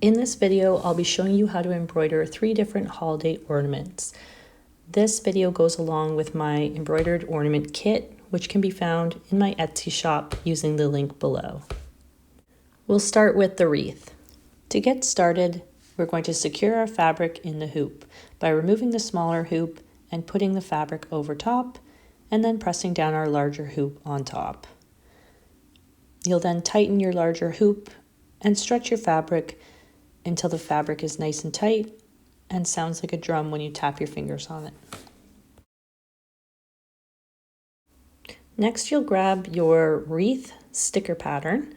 In this video, I'll be showing you how to embroider 3 different holiday ornaments. This video goes along with my embroidered ornament kit, which can be found in my Etsy shop using the link below. We'll start with the wreath. To get started, we're going to secure our fabric in the hoop by removing the smaller hoop and putting the fabric over top, and then pressing down our larger hoop on top. You'll then tighten your larger hoop and stretch your fabric until the fabric is nice and tight and sounds like a drum when you tap your fingers on it. Next, you'll grab your wreath sticker pattern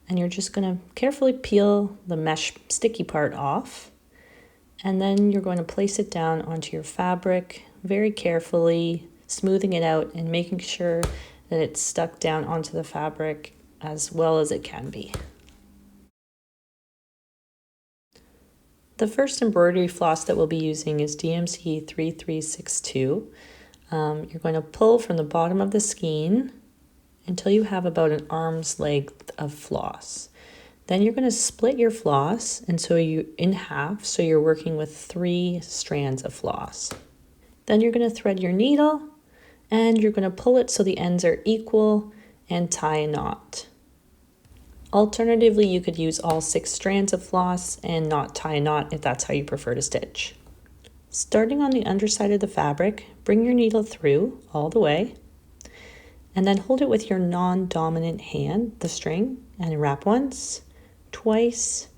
and you're just going to carefully peel the mesh sticky part off, and then you're going to place it down onto your fabric very carefully, smoothing it out and making sure that it's stuck down onto the fabric as well as it can be. The first embroidery floss that we'll be using is DMC 3362. You're going to pull from the bottom of the skein until you have about an arm's length of floss. Then you're going to split your floss in half, so you're working with 3 strands of floss. Then you're going to thread your needle and you're going to pull it so the ends are equal and tie a knot. Alternatively, you could use all 6 strands of floss and not tie a knot if that's how you prefer to stitch. Starting on the underside of the fabric, bring your needle through all the way, and then hold it with your non-dominant hand, the string, and wrap once, twice,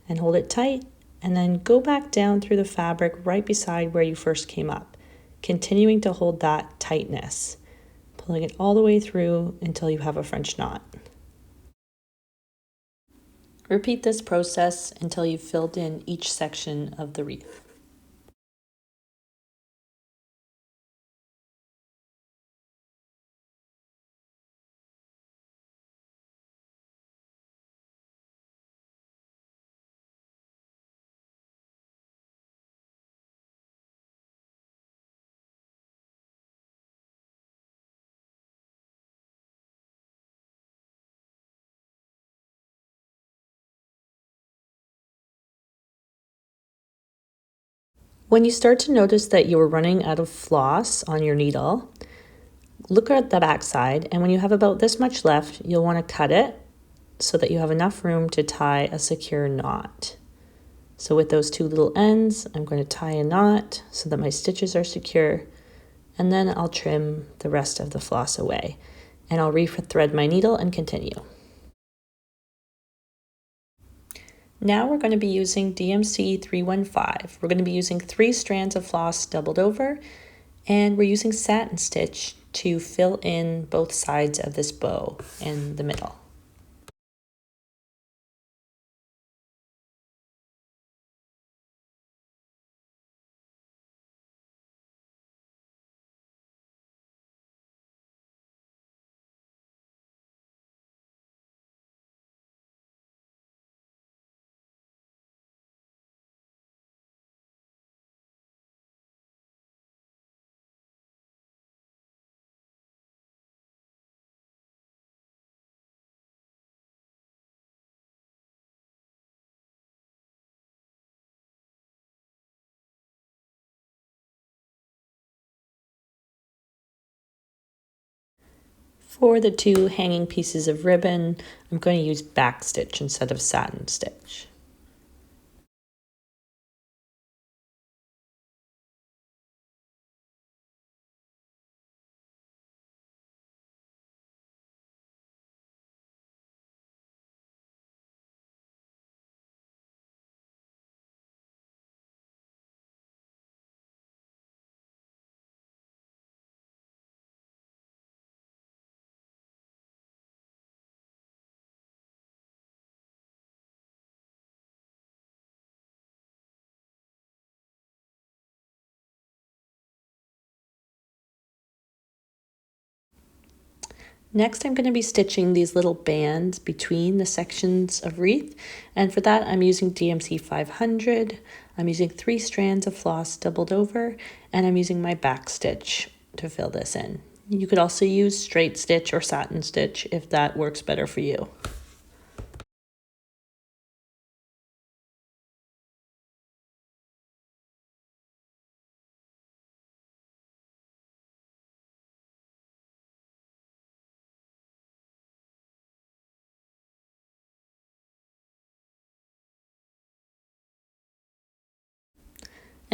and hold it tight, and then go back down through the fabric right beside where you first came up, continuing to hold that tightness, pulling it all the way through until you have a French knot. Repeat this process until you've filled in each section of the wreath. When you start to notice that you are running out of floss on your needle, look at the back side, and when you have about this much left, you'll want to cut it so that you have enough room to tie a secure knot. So with those 2 little ends, I'm going to tie a knot so that my stitches are secure, and then I'll trim the rest of the floss away, and I'll re-thread my needle and continue. Now we're going to be using DMC 315. We're going to be using 3 strands of floss doubled over, and we're using satin stitch to fill in both sides of this bow in the middle. For the 2 hanging pieces of ribbon, I'm going to use back stitch instead of satin stitch. Next, I'm going to be stitching these little bands between the sections of wreath, and for that I'm using DMC 500. I'm using 3 strands of floss doubled over, and I'm using my back stitch to fill this in. You could also use straight stitch or satin stitch if that works better for you.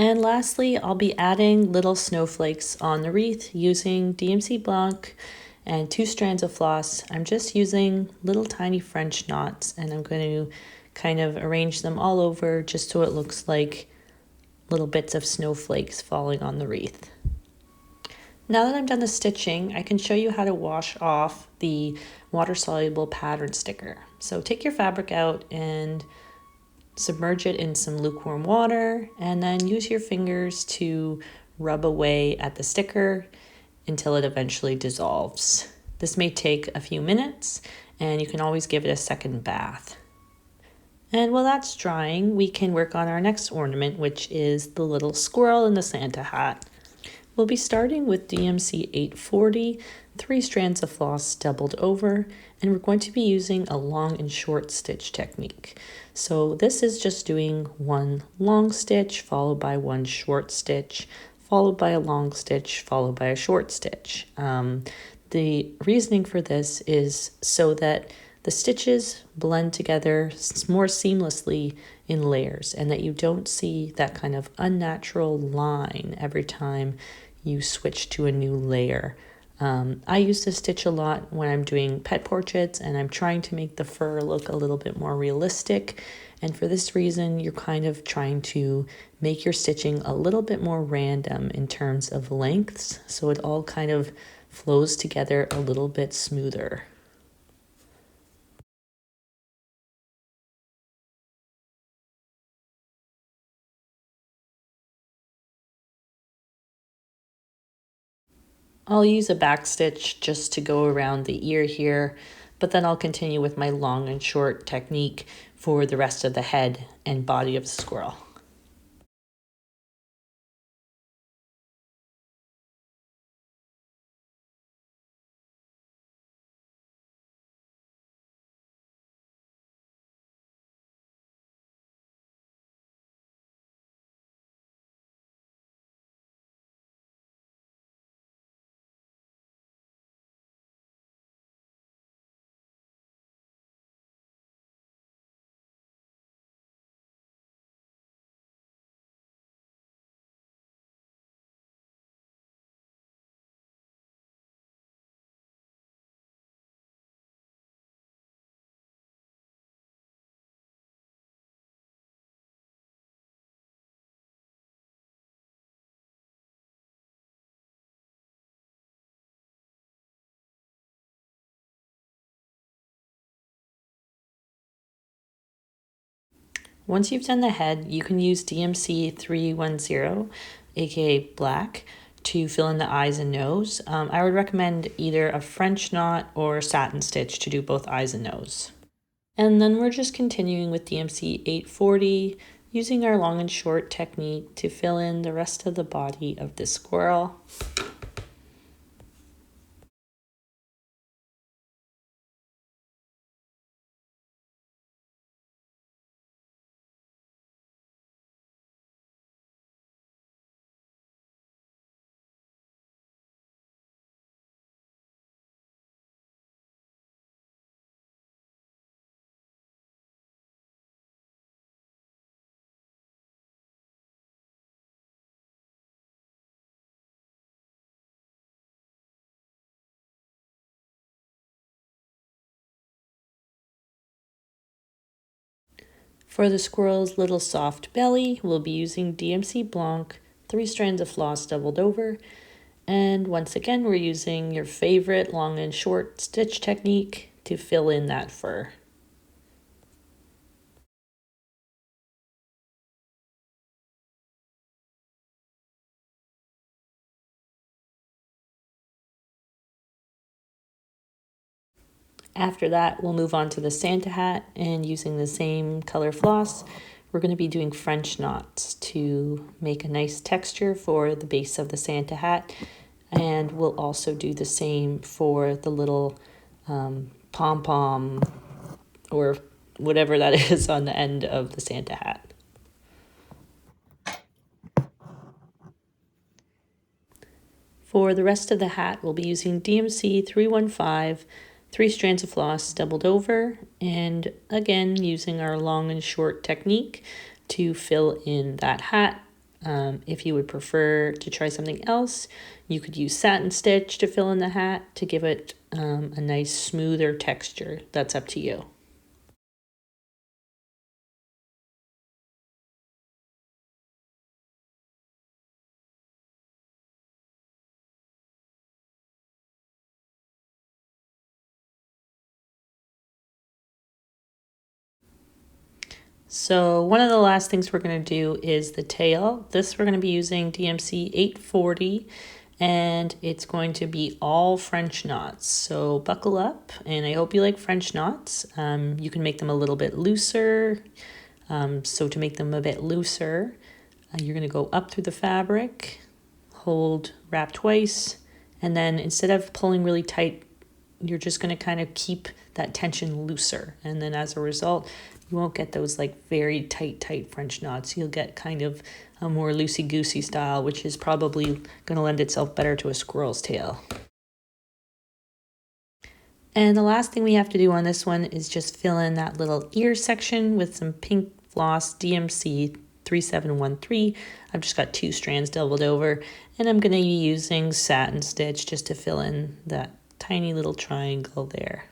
And lastly, I'll be adding little snowflakes on the wreath using DMC Blanc and 2 strands of floss. I'm just using little tiny French knots, and I'm going to kind of arrange them all over just so it looks like little bits of snowflakes falling on the wreath. Now that I'm done the stitching, I can show you how to wash off the water-soluble pattern sticker. So take your fabric out and submerge it in some lukewarm water, and then use your fingers to rub away at the sticker until it eventually dissolves. This may take a few minutes, and you can always give it a second bath. And while that's drying, we can work on our next ornament, which is the little squirrel in the Santa hat. We'll be starting with DMC 840, 3 strands of floss doubled over, and we're going to be using a long and short stitch technique. So this is just doing one long stitch followed by one short stitch, followed by a long stitch, followed by a short stitch. The reasoning for this is so that the stitches blend together more seamlessly in layers, and that you don't see that kind of unnatural line every time you switch to a new layer. I use this stitch a lot when I'm doing pet portraits and I'm trying to make the fur look a little bit more realistic. And for this reason, you're kind of trying to make your stitching a little bit more random in terms of lengths, so it all kind of flows together a little bit smoother. I'll use a back stitch just to go around the ear here, but then I'll continue with my long and short technique for the rest of the head and body of the squirrel. Once you've done the head, you can use DMC 310, aka black, to fill in the eyes and nose. I would recommend either a French knot or satin stitch to do both eyes and nose. And then we're just continuing with DMC 840, using our long and short technique to fill in the rest of the body of the squirrel. For the squirrel's little soft belly, we'll be using DMC Blanc, 3 strands of floss doubled over, and once again we're using your favorite long and short stitch technique to fill in that fur. After that, we'll move on to the Santa hat, and using the same color floss, we're going to be doing French knots to make a nice texture for the base of the Santa hat. And we'll also do the same for the little pom-pom or whatever that is on the end of the Santa hat. For the rest of the hat, we'll be using DMC 315, 3 strands of floss doubled over, and again using our long and short technique to fill in that hat. If you would prefer to try something else, you could use satin stitch to fill in the hat to give it a nice smoother texture. That's up to you. So one of the last things we're going to do is the tail. This we're going to be using DMC 840, and it's going to be all French knots. So buckle up, and I hope you like French knots. You can make them a little bit looser. So to make them a bit looser, you're going to go up through the fabric, hold, wrap twice, and then instead of pulling really tight, you're just going to kind of keep that tension looser. And then as a result, you won't get those like very tight French knots. You'll get kind of a more loosey-goosey style, which is probably going to lend itself better to a squirrel's tail. And the last thing we have to do on this one is just fill in that little ear section with some pink floss DMC 3713. I've just got 2 strands doubled over, and I'm going to be using satin stitch just to fill in that tiny little triangle there.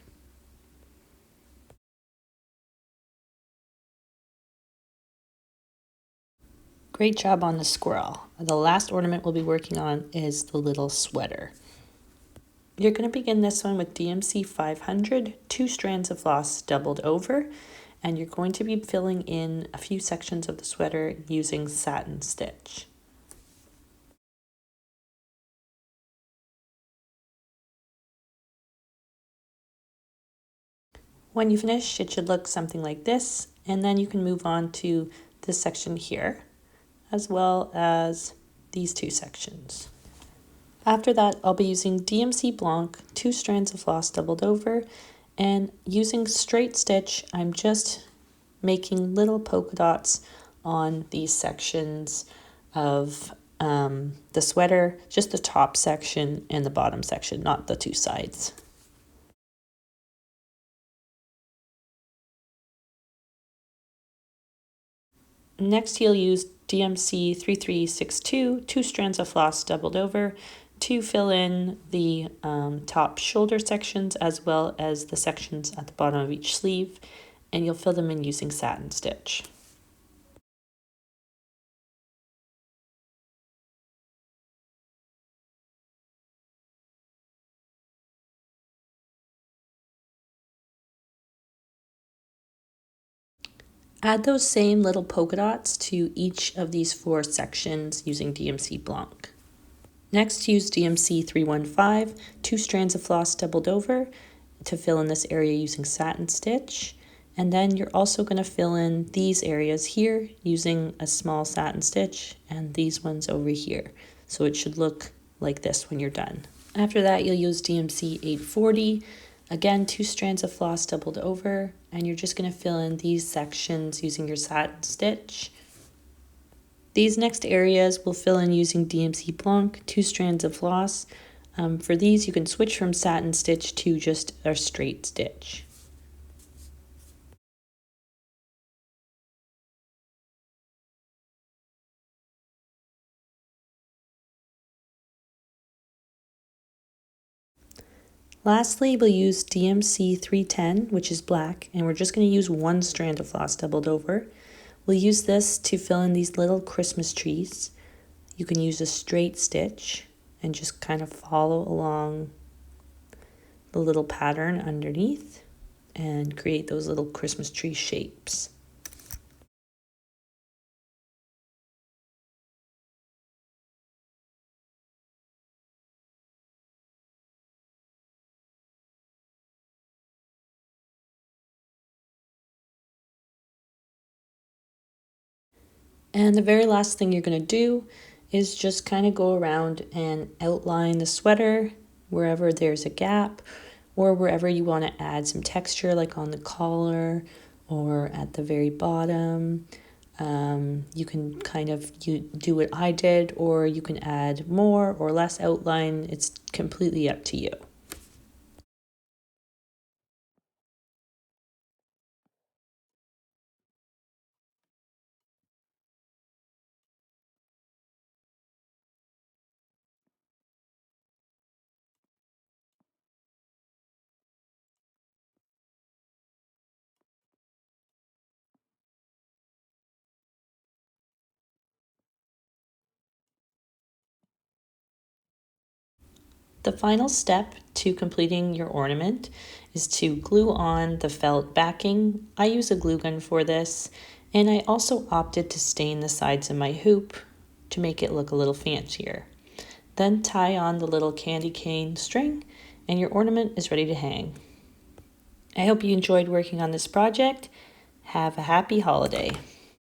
Great job on the squirrel. The last ornament we'll be working on is the little sweater. You're going to begin this one with DMC 500, 2 strands of floss doubled over, and you're going to be filling in a few sections of the sweater using satin stitch. When you finish, it should look something like this, and then you can move on to this section here, as well as these 2 sections. After that, I'll be using DMC Blanc, 2 strands of floss doubled over, and using straight stitch, I'm just making little polka dots on these sections of the sweater, just the top section and the bottom section, not the 2 sides. Next, you'll use DMC 3362, 2 strands of floss doubled over, to fill in the top shoulder sections as well as the sections at the bottom of each sleeve, and you'll fill them in using satin stitch. Add those same little polka dots to each of these 4 sections using DMC Blanc. Next, use DMC 315, 2 strands of floss doubled over to fill in this area using satin stitch. And then you're also going to fill in these areas here using a small satin stitch and these ones over here. So it should look like this when you're done. After that, you'll use DMC 840, again 2 strands of floss doubled over, and you're just going to fill in these sections using your satin stitch. These next areas we'll fill in using DMC Blanc, 2 strands of floss. For these, you can switch from satin stitch to just a straight stitch. Lastly, we'll use DMC 310, which is black, and we're just going to use 1 strand of floss doubled over. We'll use this to fill in these little Christmas trees. You can use a straight stitch and just kind of follow along the little pattern underneath and create those little Christmas tree shapes. And the very last thing you're going to do is just kind of go around and outline the sweater wherever there's a gap or wherever you want to add some texture, like on the collar or at the very bottom. You can kind of do what I did, or you can add more or less outline. It's completely up to you. The final step to completing your ornament is to glue on the felt backing. I use a glue gun for this, and I also opted to stain the sides of my hoop to make it look a little fancier. Then tie on the little candy cane string, and your ornament is ready to hang. I hope you enjoyed working on this project. Have a happy holiday.